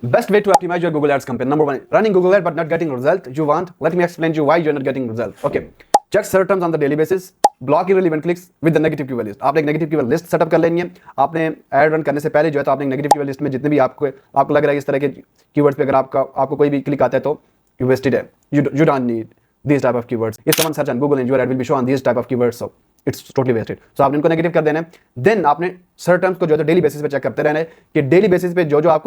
Best way to optimize your Google Ads campaign. Number one, running Google Ads but not getting result you want. Let me explain to you why you're not getting result. Okay. Check search terms on the daily basis. Block irrelevant clicks with the negative keyword list. आपने एक negative keyword list setup कर लेनी है. आपने ad run करने से पहले जो है तो आपने नेगेटिव कीवर्ड लिस्ट में जितने भी आपको लग रहा है इस तरह के कीवर्ड्स पे अगर आपको कोई भी क्लिक आता है तो यू वेस्टेड है. You don't need these type of keywords. If someone search on Google and your ad will be shown on these type of keywords, so it's totally wasted. So आपने इनको negative कर देना है. Then आपने search terms को जो है daily basis पे चेक करते रहना है कि डेली बेसिस पे जो आप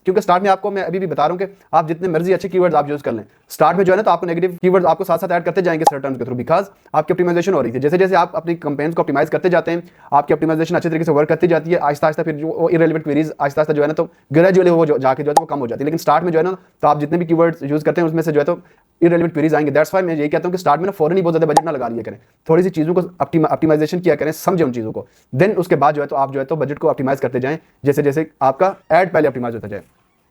क्योंकि स्टार्ट में आपको मैं अभी भी बता रहा हूँ कि आप जितने मर्जी अच्छे कीवर्ड्स आप यूज कर लें, स्टार्ट में जो है ना तो आपको नेगेटिव कीवर्ड्स आपको साथ साथ ऐड करते जाएंगे सर्च टर्म्स के थ्रू, बिकॉज आपकी ऑप्टिमाइजेशन हो रही थी. जैसे जैसे आप अपनी कंपेन्स को ऑप्टिमाइज करते जाते हैं, आपकी ऑप्टिमाइजेशन अच्छे तरीके से वर्क करती जाती है. आहिस्ता आहिस्ता फिर जो इररिलेवेंट क्वेरीज आहिस्ता आहिस्ता जो है ना तो ग्रेजुअली वो जाके जो है वो कम हो जाती है. लेकिन स्टार्ट में जो है ना तो आप जितने भी कीवर्ड्स यूज करते हैं उसमें से जो है तो इररिलेवेंट क्वेरीज आएंगे. दैट्स व्हाई मैं यही कहता हूं कि स्टार्ट में ना फौरन ही बहुत ज्यादा बजट ना लगा लिया करें, थोड़ी सी चीजों को ऑप्टिमाइजेशन किया करें, समझे उन चीजों को. देन उसके बाद जो है तो आप जो है तो बजट को ऑप्टिमाइज करते जाएं जैसे जैसे आपका एड पहले ऑप्टिमाइज होता जाए.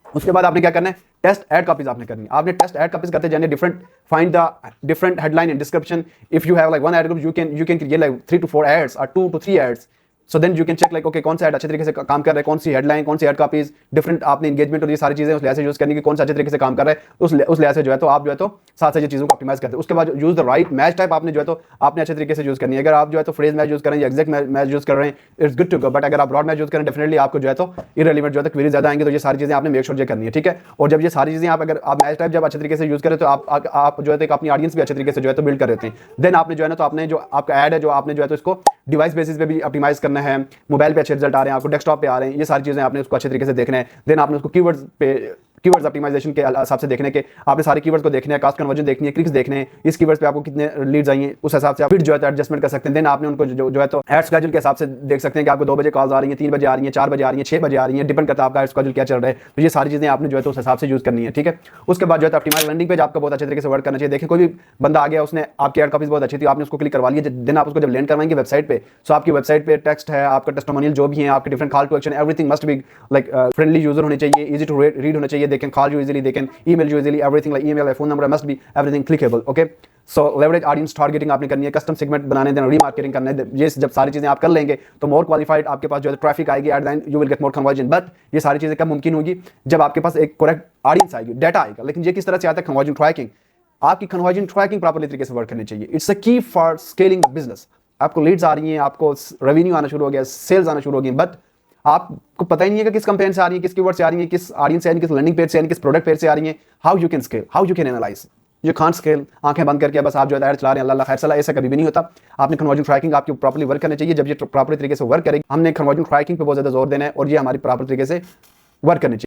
उसके बाद आपने क्या करना है, टेस्ट एड कॉपीज आपने करनी है. आपने टेस्ट एड कॉपीज करते जाने, different find the different headline and description. If you have like one ad group you can create like 3 to 4 ads और 2 to 3 ads. So then you can check like okay कौन सा add अच्छे तरीके से काम कर रहा है, कौन सी हेडलाइन, कौन सी एड कॉपीज, डिफरेंट आपने एंगेजमेंट और ये सारी चीजें उस लिहाज से यूज करनी कि कौन सा अच्छे तरीके से काम कर रहा है. उस लिहाज से जो है तो आप जो है तो साथ साथ ये चीजों को ऑप्टिमाइज करते हैं. उसके बाद use the right match type आपने जो है तो आपने अच्छे तरीके से यूज करनी है. अगर आप जो है तो फ्रेज मैच यूज करें या एग्जैक्ट मैच यूज कर रहे हैं, it's good to go. But अगर आप ब्रॉड मैच यूज करें डेफिनेटली आपको जो है तो इररिलेवेंट जो है तो क्वेरी ज्यादा आएंगे. तो ये सारी चीजें आपने मेक श्योर करनी है, ठीक है. और जब ये सारी चीजें अगर आप मैच टाइप जब अच्छे तरीके से यूज करें तो आप जो है अपनी ऑडियंस भी अच्छे तरीके से जो है तो बिल्ड कर रहे हैं. देन आपने जो है ना तो आपने जो आपका एड है जो आपने जो है तो इसको डिवाइस बेसिस पे भी ऑप्टिमाइज करना है. मोबाइल पे अच्छे रिजल्ट आ रहे हैं, आपको डेस्कटॉप पे आ रहे हैं, ये सारी चीजें आपने उसको अच्छे तरीके से देखना है. देन आपने उसको कीवर्ड्स ऑप्टिमाइजेशन के हिसाब से देखने के आपने सारे कीवर्ड्स को देखने हैं, कास्ट कन्वर्जन देखनी है, क्लिक्स देखने हैं, इस कीवर्ड्स पे आपको कितने लीड्स आई हैं उस हिसाब से आप फिर जो है तो एडजस्टमेंट कर सकते हैं. देन आपने उनको जो है तो एड स्केड्यूल के हिसाब से देख सकते हैं कि आपको 2 बजे कॉल्स आ रही हैं, 3 बजे आ रही हैं, 4 बजे आ रही हैं, 6 बजे आ रही हैं, डिपेंड करता है आपका एड स्केड्यूल क्या चल रहा है. तो ये सारी चीजें आपने जो है तो उस हिसाब से यूज करनी है, ठीक है. उसके बाद जो है ऑप्टिमाइज लैंडिंग पेज आपका बहुत अच्छे तरीके से वर्क करना चाहिए. देखिए कोई भी बंदा आ गया, उसने आपकी एड कॉपीज बहुत अच्छी थी, आपने उसको क्लिक करवा लिया. देन आप उसको जब लैंड करवाएंगे वेबसाइट पे, सो आपकी वेबसाइट पे टेक्स्ट है, आपका टेस्टिमोनियल जो भी है, आपके different call to action, everything must be like friendly user होने चाहिए, इजी टू रीड होने चाहिए. They can call you easily, they can email you easily, everything like email, phone number must be everything clickable. Okay. So leverage audience targeting आपने करनी है, custom segment बनाने देना, remarketing करना है. ये जब सारी चीजें आप कर लेंगे तो मोर क्वालिफाइड आपके पास जो है ट्रैफिक आएगी, at the end you will get more conversion. But ये सारी चीजें कब मुमकिन होगी, जब आपके पास एक करेक्ट ऑडियंस आएगी, डाटा आएगा. लेकिन ये किस तरह से आता है, कन्वर्जन ट्रैकिंग. आपकी कन्वर्जन ट्रैकिंग प्रॉपर्ली तरीके से वर्क करनी चाहिए. इट्स अ की फॉर स्केलिंग द बिजनेस. आपको लीड्स आ रही हैं, आपको रेवेन्यू आना शुरू हो गया, सेल्स आना शुरू हो गई, बट आपको पता ही नहीं है कि किस कंपेन से आ रही है, किस कीवर्ड से आ रही है, किस ऑडियंस से आ रही है, किस लैंडिंग पेज से आ रही है, किस प्रोडक्ट पेज से आ रही है. How you can scale, how you can analyse. You can't scale. आंखें बंद करके बस आप जो है ऐड चला रहे हैं, अल्लाह खैर चला, ऐसा कभी भी नहीं होता. आपने कन्वर्जन ट्रैकिंग आपकी प्रॉपर्ली वर्क करनी चाहिए. जब ये प्रॉपर तरीके से वर्क करेगी, हमने कन्वर्जन ट्रैकिंग पे बहुत ज्यादा जोर देना है और ये हमारी प्रॉपर तरीके से वर्क करनी चाहिए.